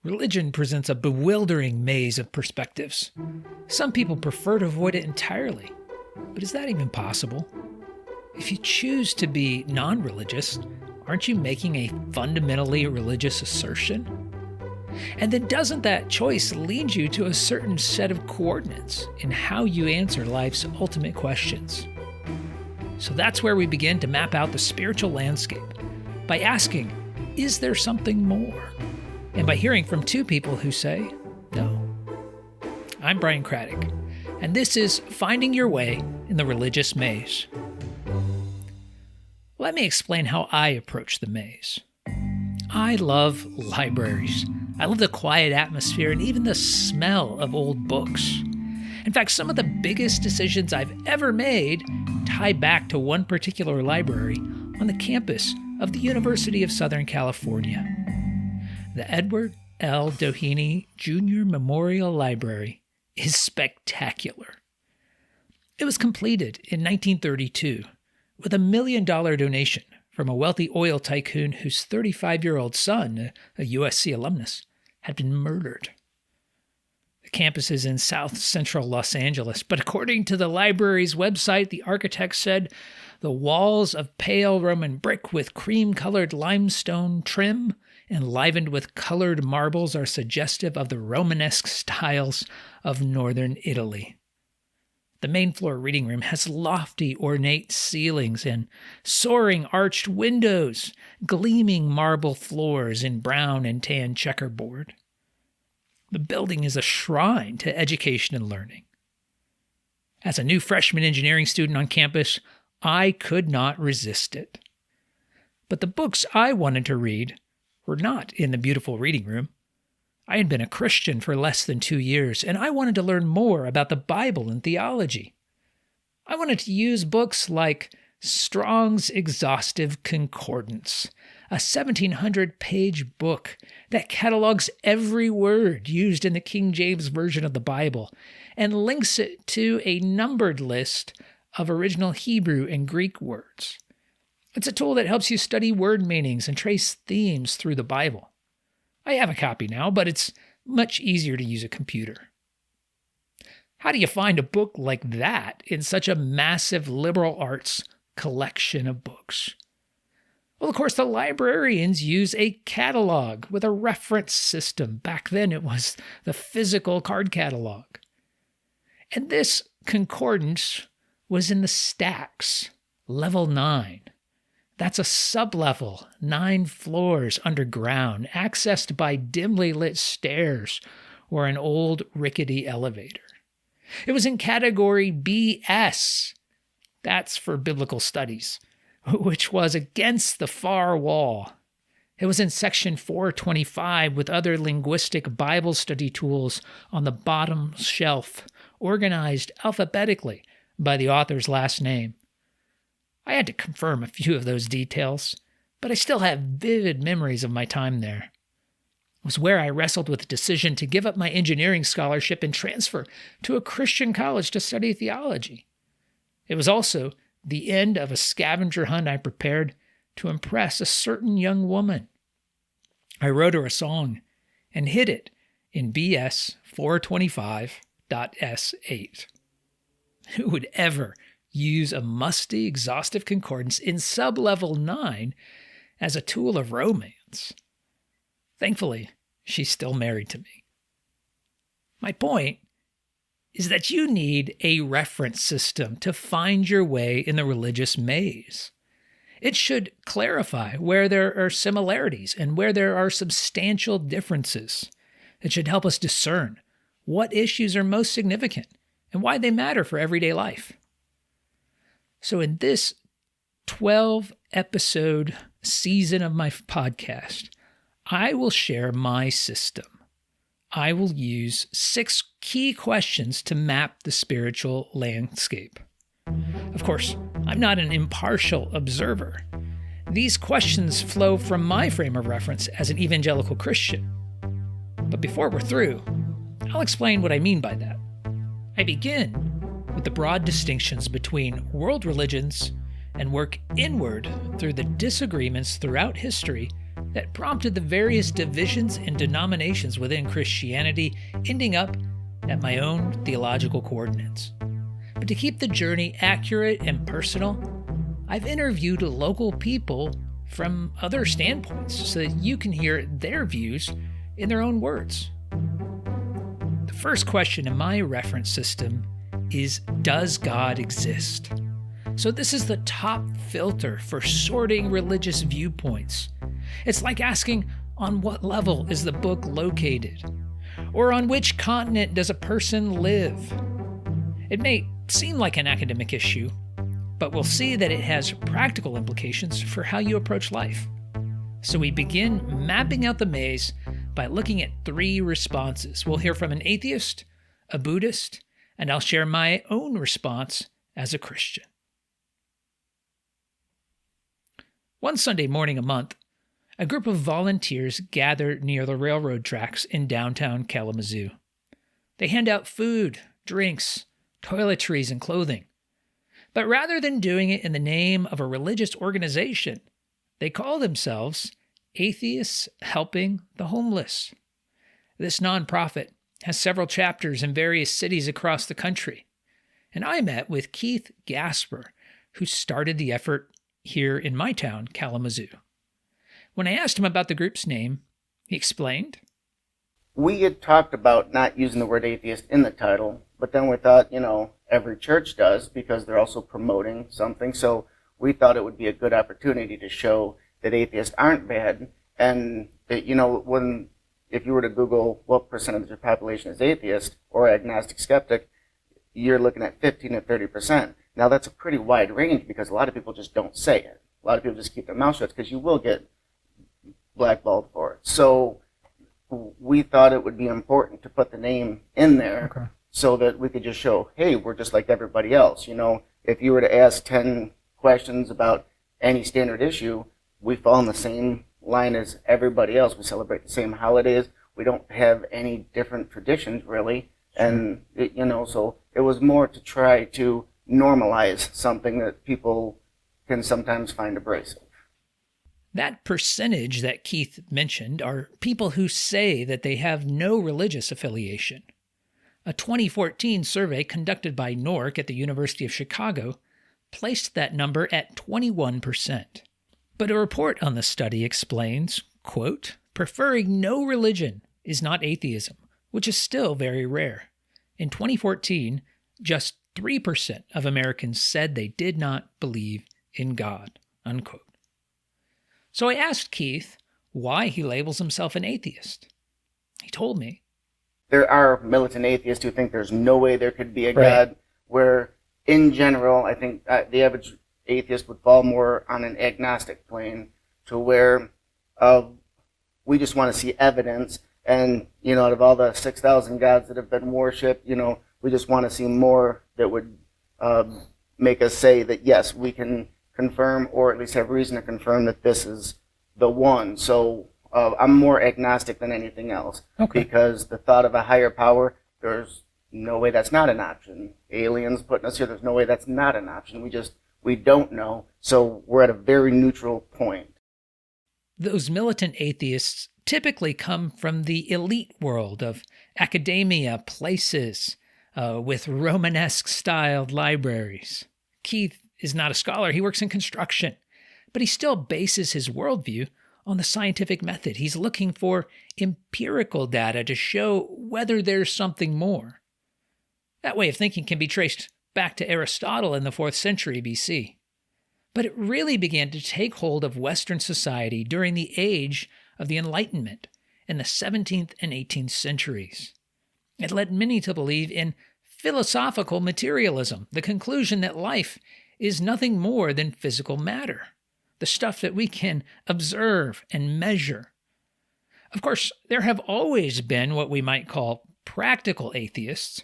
Religion presents a bewildering maze of perspectives. Some people prefer to avoid it entirely, but is that even possible? If you choose to be non-religious, aren't you making a fundamentally religious assertion? And then doesn't that choice lead you to a certain set of coordinates in how you answer life's ultimate questions? So that's where we begin to map out the spiritual landscape by asking, is there something more? And by hearing from two people who say, no. I'm Brian Craddock, and this is Finding Your Way in the Religious Maze. Let me explain how I approach the maze. I love libraries. I love the quiet atmosphere and even the smell of old books. In fact, some of the biggest decisions I've ever made tie back to one particular library on the campus of the University of Southern California. The Edward L. Doheny Jr. Memorial Library is spectacular. It was completed in 1932 with $1 million donation from a wealthy oil tycoon whose 35-year-old son, a USC alumnus, had been murdered. The campus is in South Central Los Angeles, but according to the library's website, the architect said the walls of pale Roman brick with cream-colored limestone trim enlivened with colored marbles are suggestive of the Romanesque styles of northern Italy. The main floor reading room has lofty, ornate ceilings and soaring arched windows, gleaming marble floors in brown and tan checkerboard. The building is a shrine to education and learning. As a new freshman engineering student on campus, I could not resist it. But the books I wanted to read were not in the beautiful reading room. I had been a Christian for less than 2 years, and I wanted to learn more about the Bible and theology. I wanted to use books like Strong's Exhaustive Concordance, a 1,700-page book that catalogs every word used in the King James Version of the Bible and links it to a numbered list of original Hebrew and Greek words. It's a tool that helps you study word meanings and trace themes through the Bible. I have a copy now, but it's much easier to use a computer. How do you find a book like that in such a massive liberal arts collection of books? Well, of course, the librarians use a catalog with a reference system. Back then, it was the physical card catalog. And this concordance was in the stacks, level 9. That's a sublevel, 9 floors underground, accessed by dimly lit stairs or an old rickety elevator. It was in category BS. That's for biblical studies, which was against the far wall. It was in section 425 with other linguistic Bible study tools on the bottom shelf, organized alphabetically by the author's last name. I had to confirm a few of those details, but I still have vivid memories of my time there. It was where I wrestled with the decision to give up my engineering scholarship and transfer to a Christian college to study theology. It was also the end of a scavenger hunt I prepared to impress a certain young woman. I wrote her a song and hid it in BS 425.S8. Who would ever use a musty, exhaustive concordance in sub-level 9 as a tool of romance? Thankfully, she's still married to me. My point is that you need a reference system to find your way in the religious maze. It should clarify where there are similarities and where there are substantial differences. It should help us discern what issues are most significant and why they matter for everyday life. So in this 12-episode season of my podcast, I will share my system. I will use 6 key questions to map the spiritual landscape. Of course, I'm not an impartial observer. These questions flow from my frame of reference as an evangelical Christian. But before we're through, I'll explain what I mean by that. I begin with the broad distinctions between world religions and work inward through the disagreements throughout history that prompted the various divisions and denominations within Christianity, ending up at my own theological coordinates. But to keep the journey accurate and personal, I've interviewed local people from other standpoints so that you can hear their views in their own words. The first question in my reference system is, does God exist? So this is the top filter for sorting religious viewpoints. It's like asking, on what level is the book located? Or on which continent does a person live? It may seem like an academic issue, but we'll see that it has practical implications for how you approach life. So we begin mapping out the maze by looking at 3 responses. We'll hear from an atheist, a Buddhist, and I'll share my own response as a Christian. One Sunday morning a month, a group of volunteers gather near the railroad tracks in downtown Kalamazoo. They hand out food, drinks, toiletries, and clothing. But rather than doing it in the name of a religious organization, they call themselves Atheists Helping the Homeless. This nonprofit has several chapters in various cities across the country, and I met with Keith Gasper, who started the effort here in my town, Kalamazoo. When I asked him about the group's name, he explained. We had talked about not using the word atheist in the title, but then we thought, every church does because they're also promoting something. So we thought it would be a good opportunity to show that atheists aren't bad. And, that, if you were to Google what percentage of the population is atheist or agnostic skeptic, you're looking at 15 to 30%. Now that's a pretty wide range because a lot of people just don't say it. A lot of people just keep their mouth shut because you will get blackballed for it. So we thought it would be important to put the name in there so that we could just show, hey, we're just like everybody else. If you were to ask 10 questions about any standard issue, we fall in the same line as everybody else. We celebrate the same holidays. We don't have any different traditions, really. And, so it was more to try to normalize something that people can sometimes find abrasive. That percentage that Keith mentioned are people who say that they have no religious affiliation. A 2014 survey conducted by NORC at the University of Chicago placed that number at 21%. But a report on the study explains, quote, preferring no religion is not atheism, which is still very rare. In 2014, just 3% of Americans said they did not believe in God, unquote. So I asked Keith why he labels himself an atheist. He told me. There are militant atheists who think there's no way there could be a God, where in general, I think the average atheist would fall more on an agnostic plane, to where we just want to see evidence. And, out of all the 6,000 gods that have been worshipped, we just want to see more that would make us say that, yes, we can confirm, or at least have reason to confirm, that this is the one. So I'm more agnostic than anything else. Because the thought of a higher power, there's no way that's not an option. Aliens putting us here, there's no way that's not an option. We don't know. So we're at a very neutral point. Those militant atheists typically come from the elite world of academia, places with Romanesque-styled libraries. Keith is not a scholar. He works in construction, but he still bases his worldview on the scientific method. He's looking for empirical data to show whether there's something more. That way of thinking can be traced back to Aristotle in the 4th century BC. But it really began to take hold of Western society during the age of the Enlightenment in the 17th and 18th centuries. It led many to believe in philosophical materialism, the conclusion that life is nothing more than physical matter, the stuff that we can observe and measure. Of course, there have always been what we might call practical atheists,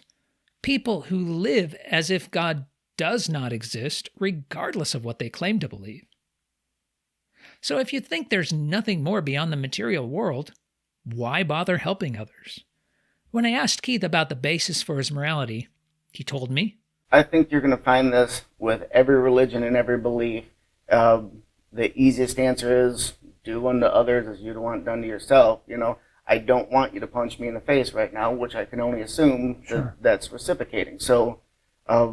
people who live as if God does not exist, regardless of what they claim to believe. So if you think there's nothing more beyond the material world, why bother helping others? When I asked Keith about the basis for his morality, he told me, I think you're going to find this with every religion and every belief. The easiest answer is do unto others as you'd want done to yourself. I don't want you to punch me in the face right now, which I can only assume that's reciprocating. So I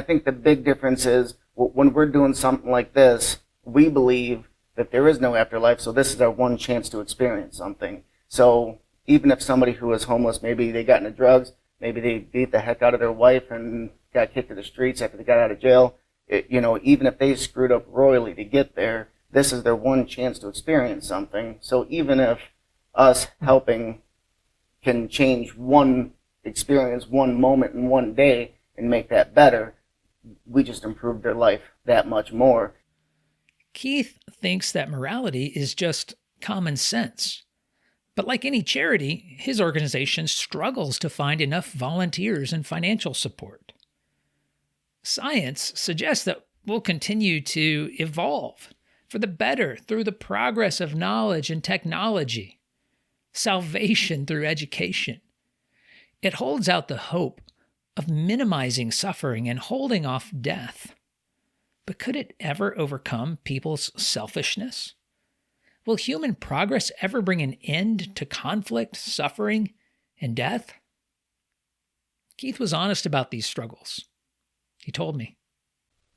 think the big difference is when we're doing something like this, we believe that there is no afterlife, so this is our one chance to experience something. So even if somebody who is homeless, maybe they got into drugs, maybe they beat the heck out of their wife and got kicked to the streets after they got out of jail, even if they screwed up royally to get there, this is their one chance to experience something. So even if us helping can change one experience, one moment in one day and make that better, we just improved their life that much more. Keith thinks that morality is just common sense. But like any charity, his organization struggles to find enough volunteers and financial support. Science suggests that we'll continue to evolve for the better through the progress of knowledge and technology, salvation through education. It holds out the hope of minimizing suffering and holding off death. But could it ever overcome people's selfishness? Will human progress ever bring an end to conflict, suffering, and death? Keith was honest about these struggles. He told me.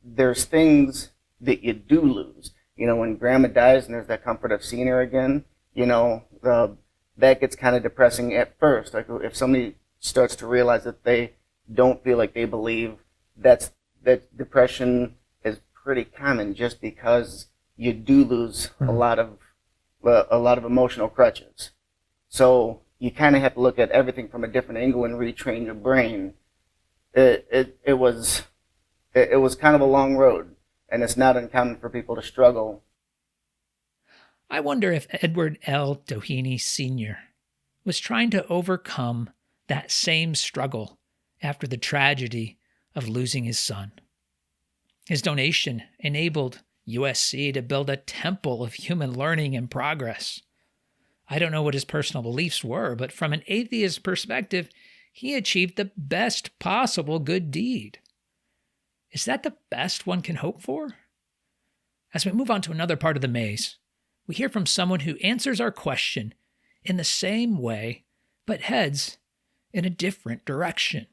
There's things that you do lose. When grandma dies and there's that comfort of seeing her again, that gets kind of depressing at first. Like if somebody starts to realize that they don't feel like they believe, that depression is pretty common just because you do lose a lot of emotional crutches. So you kind of have to look at everything from a different angle and retrain your brain. It was kind of a long road, and it's not uncommon for people to struggle. I wonder if Edward L. Doheny Sr. was trying to overcome that same struggle after the tragedy of losing his son. His donation enabled USC to build a temple of human learning and progress. I don't know what his personal beliefs were, but from an atheist perspective, he achieved the best possible good deed. Is that the best one can hope for? As we move on to another part of the maze, we hear from someone who answers our question in the same way, but heads in a different direction.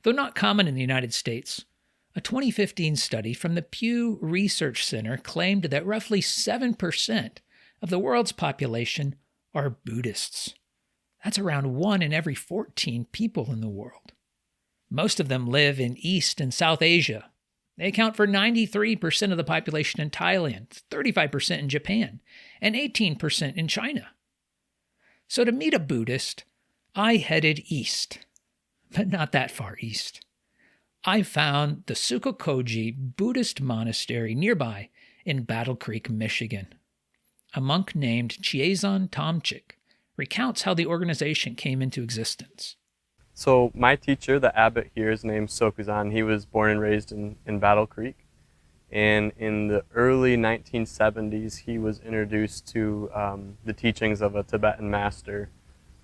Though not common in the United States, a 2015 study from the Pew Research Center claimed that roughly 7% of the world's population are Buddhists. That's around 1 in every 14 people in the world. Most of them live in East and South Asia. They account for 93% of the population in Thailand, 35% in Japan, and 18% in China. So to meet a Buddhist, I headed east, but not that far east. I found the SukokoJi Buddhist monastery nearby in Battle Creek, Michigan. A monk named Chiezan Tomczyk recounts how the organization came into existence. So my teacher, the abbot here, is named SukokoJi. He was born and raised in Battle Creek. And in the early 1970s, he was introduced to the teachings of a Tibetan master.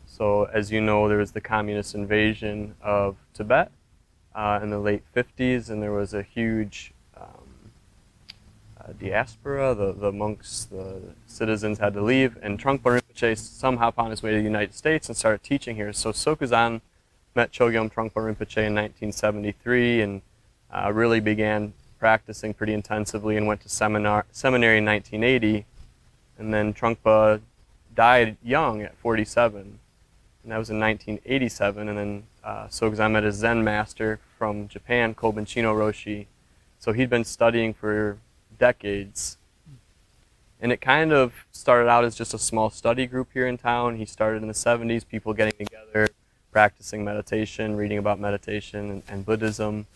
So as you know, there was the communist invasion of Tibet in the late 50s, and there was a huge diaspora. The monks, the citizens had to leave, and Trungpa Rinpoche somehow found his way to the United States and started teaching here. So SukokoJi met Chogyam Trungpa Rinpoche in 1973 and really began practicing pretty intensively and went to seminary in 1980. And then Trungpa died young at 47. And that was in 1987. And then SukokoJi met his Zen master from Japan, Kobun Chino Roshi. So he'd been studying for decades. And it kind of started out as just a small study group here in town. He started in the 70s, people getting together, practicing meditation, reading about meditation and Buddhism.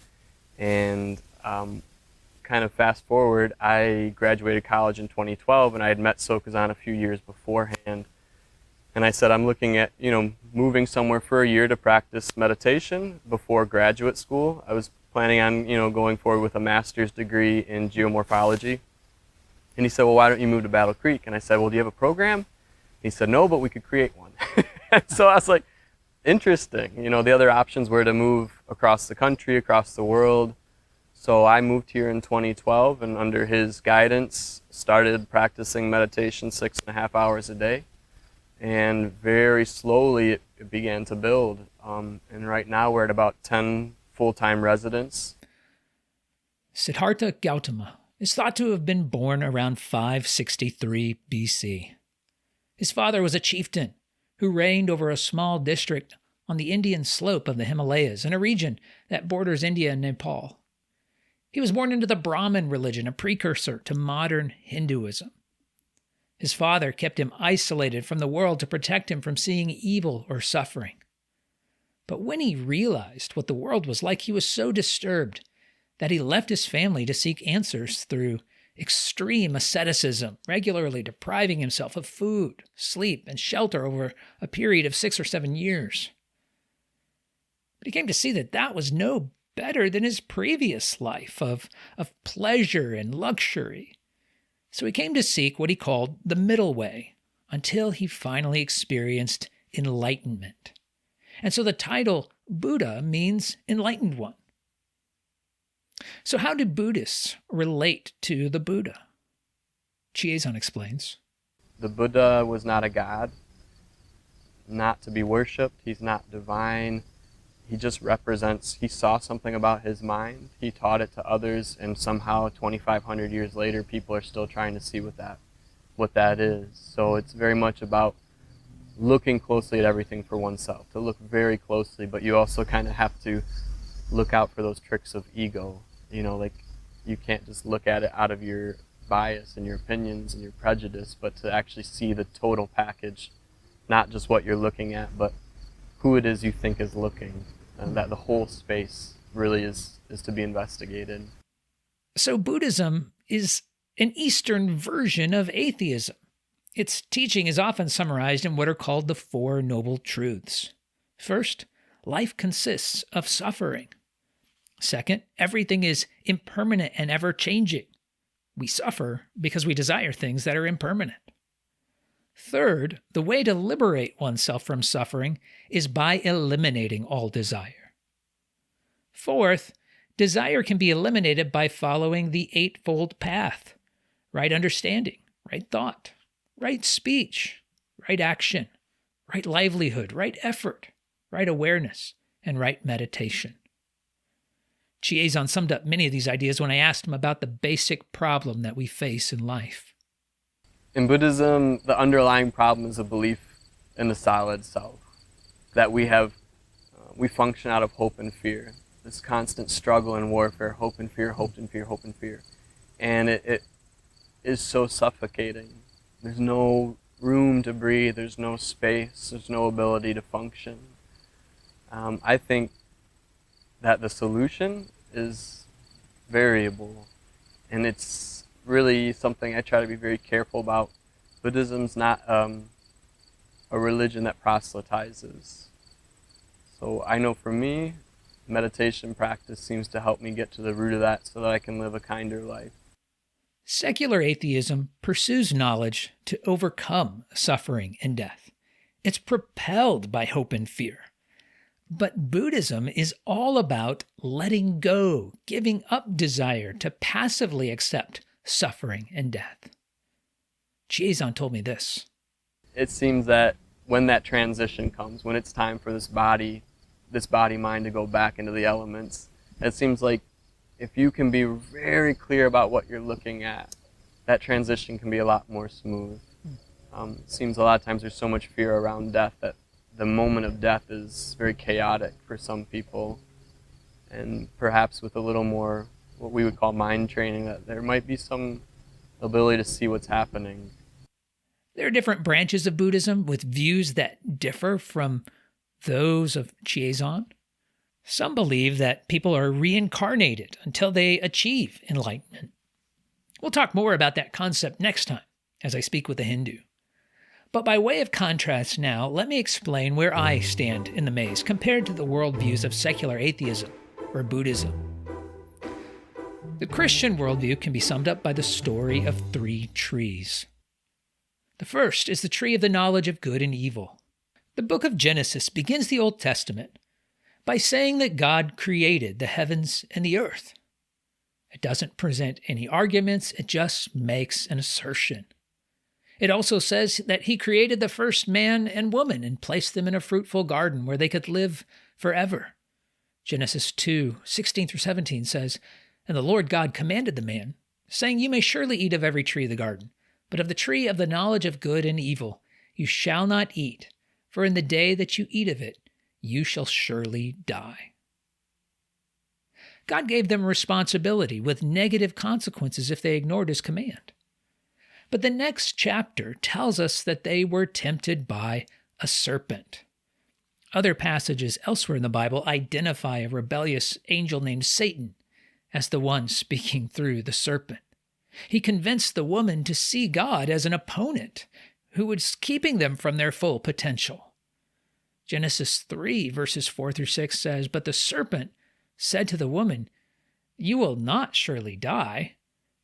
And kind of fast forward, I graduated college in 2012, and I had met SukokoJi a few years beforehand. And I said, I'm looking at, moving somewhere for a year to practice meditation before graduate school. I was planning on, going forward with a master's degree in geomorphology. And he said, well, why don't you move to Battle Creek? And I said, well, do you have a program? He said, no, but we could create one. So I was like, interesting. The other options were to move across the country, across the world. So I moved here in 2012, and under his guidance, started practicing meditation 6.5 hours a day. And very slowly it began to build. And right now we're at about 10 full-time residents. Siddhartha Gautama is thought to have been born around 563 BC. His father was a chieftain who reigned over a small district on the Indian slope of the Himalayas in a region that borders India and Nepal. He was born into the Brahmin religion, a precursor to modern Hinduism. His father kept him isolated from the world to protect him from seeing evil or suffering. But when he realized what the world was like, he was so disturbed that he left his family to seek answers through extreme asceticism, regularly depriving himself of food, sleep, and shelter over a period of 6 or 7 years. But he came to see that that was no better than his previous life of pleasure and luxury. So he came to seek what he called the middle way, until he finally experienced enlightenment. And so the title Buddha means enlightened one. So how do Buddhists relate to the Buddha? Chiezan explains. The Buddha was not a god, not to be worshipped. He's not divine. He just represents, he saw something about his mind. He taught it to others, and somehow 2,500 years later, people are still trying to see what that is. So it's very much about looking closely at everything for oneself, to look very closely, but you also kind of have to look out for those tricks of ego. You know, like you can't just look at it out of your bias and your opinions and your prejudice, but to actually see the total package, not just what you're looking at, but who it is you think is looking, and that the whole space really is to be investigated. So Buddhism is an Eastern version of atheism. Its teaching is often summarized in what are called the Four Noble Truths. First, life consists of suffering. Second, everything is impermanent and ever-changing. We suffer because we desire things that are impermanent. Third, the way to liberate oneself from suffering is by eliminating all desire. Fourth, desire can be eliminated by following the Eightfold Path: right understanding, right thought, right speech, right action, right livelihood, right effort, right awareness, and right meditation. Chiezan summed up many of these ideas when I asked him about the basic problem that we face in life. In Buddhism, the underlying problem is a belief in the solid self, that we function out of hope and fear, this constant struggle and warfare, hope and fear, hope and fear, hope and fear. And it is so suffocating. There's no room to breathe, there's no space, there's no ability to function. I think that the solution is variable, and it's really something I try to be very careful about. Buddhism's not a religion that proselytizes. So I know for me, meditation practice seems to help me get to the root of that so that I can live a kinder life. Secular atheism pursues knowledge to overcome suffering and death. It's propelled by hope and fear. But Buddhism is all about letting go, giving up desire to passively accept suffering and death. Chiezan told me this. It seems that when that transition comes, when it's time for this body-mind to go back into the elements, it seems like if you can be very clear about what you're looking at, that transition can be a lot more smooth. It seems a lot of times there's so much fear around death that the moment of death is very chaotic for some people, and perhaps with a little more what we would call mind training, that there might be some ability to see what's happening. There are different branches of Buddhism with views that differ from those of Chiezan. Some believe that people are reincarnated until they achieve enlightenment. We'll talk more about that concept next time as I speak with a Hindu. But by way of contrast now, let me explain where I stand in the maze compared to the worldviews of secular atheism or Buddhism. The Christian worldview can be summed up by the story of 3 trees. The first is the tree of the knowledge of good and evil. The book of Genesis begins the Old Testament by saying that God created the heavens and the earth. It doesn't present any arguments, it just makes an assertion. It also says that he created the first man and woman and placed them in a fruitful garden where they could live forever. Genesis 2:16-17 says, "And the Lord God commanded the man, saying, You may surely eat of every tree of the garden, but of the tree of the knowledge of good and evil you shall not eat, for in the day that you eat of it, you shall surely die." God gave them responsibility with negative consequences if they ignored his command. But the next chapter tells us that they were tempted by a serpent. Other passages elsewhere in the Bible identify a rebellious angel named Satan as the one speaking through the serpent. He convinced the woman to see God as an opponent who was keeping them from their full potential. Genesis 3, verses 4-6 says, "But the serpent said to the woman, You will not surely die,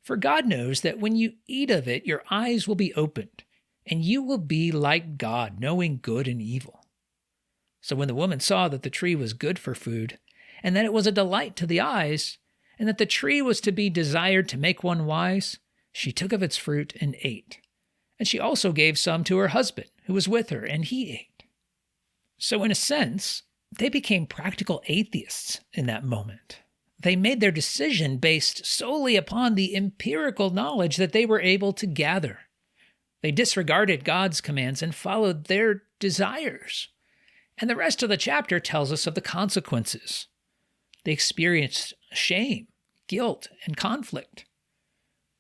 for God knows that when you eat of it, your eyes will be opened, and you will be like God, knowing good and evil." So when the woman saw that the tree was good for food, and that it was a delight to the eyes, and that the tree was to be desired to make one wise, she took of its fruit and ate. And she also gave some to her husband, who was with her, and he ate. So in a sense, they became practical atheists in that moment. They made their decision based solely upon the empirical knowledge that they were able to gather. They disregarded God's commands and followed their desires. And the rest of the chapter tells us of the consequences. They experienced shame, guilt, and conflict.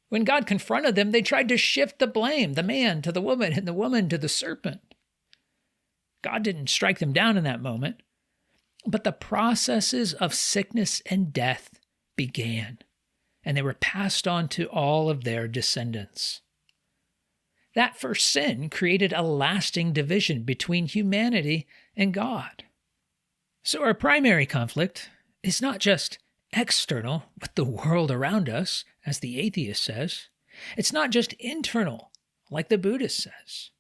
When God confronted them, they tried to shift the blame, the man to the woman and the woman to the serpent. God didn't strike them down in that moment, but the processes of sickness and death began, and they were passed on to all of their descendants. That first sin created a lasting division between humanity and God. So our primary conflict is not just external with the world around us, as the atheist says. It's not just internal, like the Buddhist says.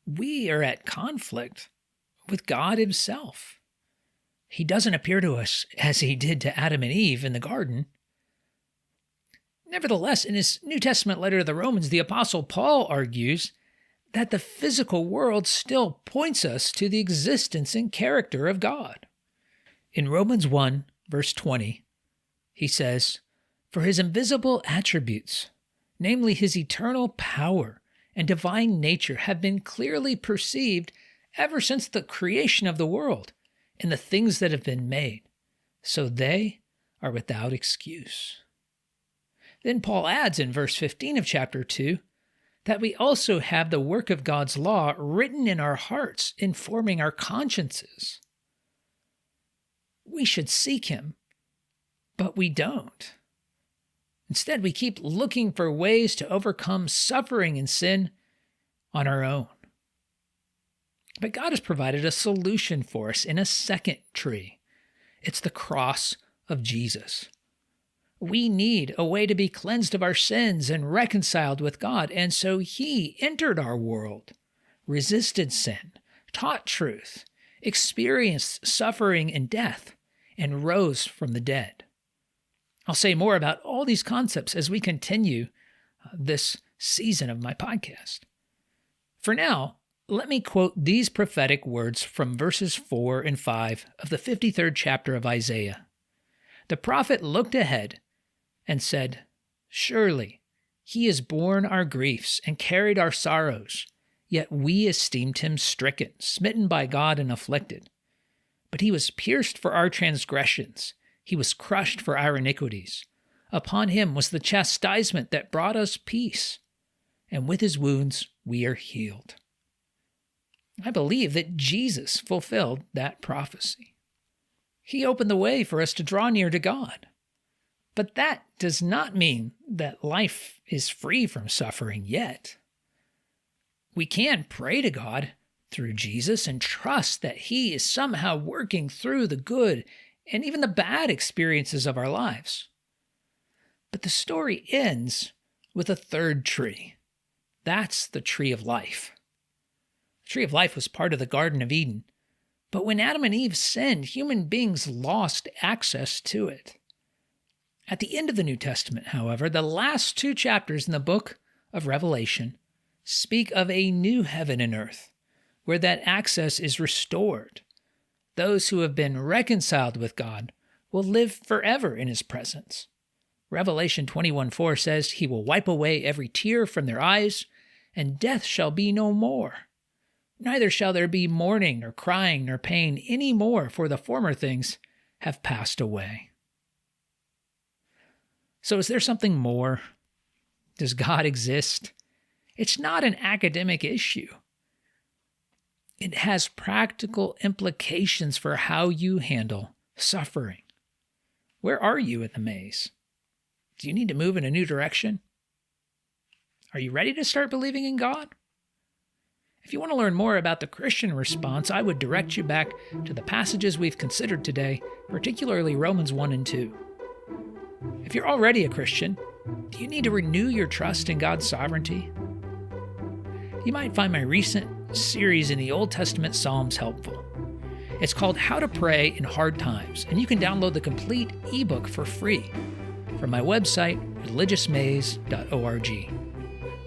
We are at conflict with God himself. He doesn't appear to us as he did to Adam and Eve in the garden. Nevertheless, in his New Testament letter to the Romans, the Apostle Paul argues that the physical world still points us to the existence and character of God. In Romans 1, verse 20, he says, "For his invisible attributes, namely his eternal power and divine nature, have been clearly perceived ever since the creation of the world in the things that have been made, so they are without excuse." Then Paul adds in verse 15 of chapter 2 that we also have the work of God's law written in our hearts, informing our consciences. We should seek him, but we don't. Instead, we keep looking for ways to overcome suffering and sin on our own. But God has provided a solution for us in a second tree. It's the cross of Jesus. We need a way to be cleansed of our sins and reconciled with God, and so he entered our world, resisted sin, taught truth, experienced suffering and death, and rose from the dead. I'll say more about all these concepts as we continue this season of my podcast. For now, let me quote these prophetic words from verses 4 and 5 of the 53rd chapter of Isaiah. The prophet looked ahead and said, "Surely he has borne our griefs and carried our sorrows, yet we esteemed him stricken, smitten by God, and afflicted. But he was pierced for our transgressions, he was crushed for our iniquities. Upon him was the chastisement that brought us peace, and with his wounds we are healed." I believe that Jesus fulfilled that prophecy. He opened the way for us to draw near to God. But that does not mean that life is free from suffering yet. We can pray to God through Jesus and trust that he is somehow working through the good and even the bad experiences of our lives. But the story ends with a third tree. That's the tree of life. The tree of life was part of the Garden of Eden, but when Adam and Eve sinned, human beings lost access to it. At the end of the New Testament, however, the last 2 chapters in the book of Revelation speak of a new heaven and earth, where that access is restored. Those who have been reconciled with God will live forever in his presence. Revelation 21:4 says, "He will wipe away every tear from their eyes, and death shall be no more. Neither shall there be mourning, nor crying, nor pain any more, for the former things have passed away." So is there something more? Does God exist? It's not an academic issue. It has practical implications for how you handle suffering. Where are you in the maze? Do you need to move in a new direction? Are you ready to start believing in God? If you want to learn more about the Christian response, I would direct you back to the passages we've considered today, particularly Romans 1 and 2. If you're already a Christian, do you need to renew your trust in God's sovereignty? You might find my recent series in the Old Testament Psalms helpful. It's called How to Pray in Hard Times, and you can download the complete ebook for free from my website, religiousmaze.org.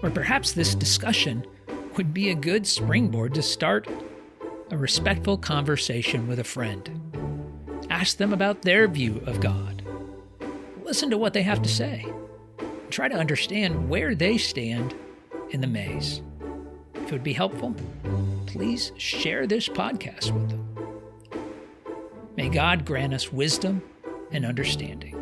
Or perhaps this discussion would be a good springboard to start a respectful conversation with a friend. Ask them about their view of God. Listen to what they have to say. Try to understand where they stand in the maze. If it would be helpful, please share this podcast with them. May God grant us wisdom and understanding.